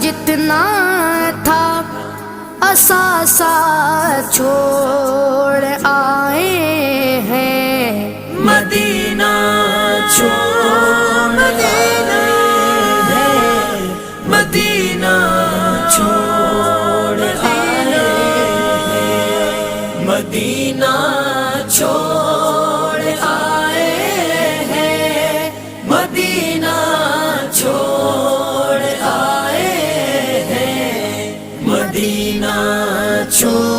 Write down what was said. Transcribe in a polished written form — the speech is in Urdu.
جتنا تھا اثاثہ چھوڑ آئے ہیں، مدینہ چھوڑ آئے ہیں، مدینہ چھوڑ آئے ہیں، مدینہ چھوڑ آئے ہیں، مدینہ چھوڑ آئے ہیں، مدینہ چھوڑ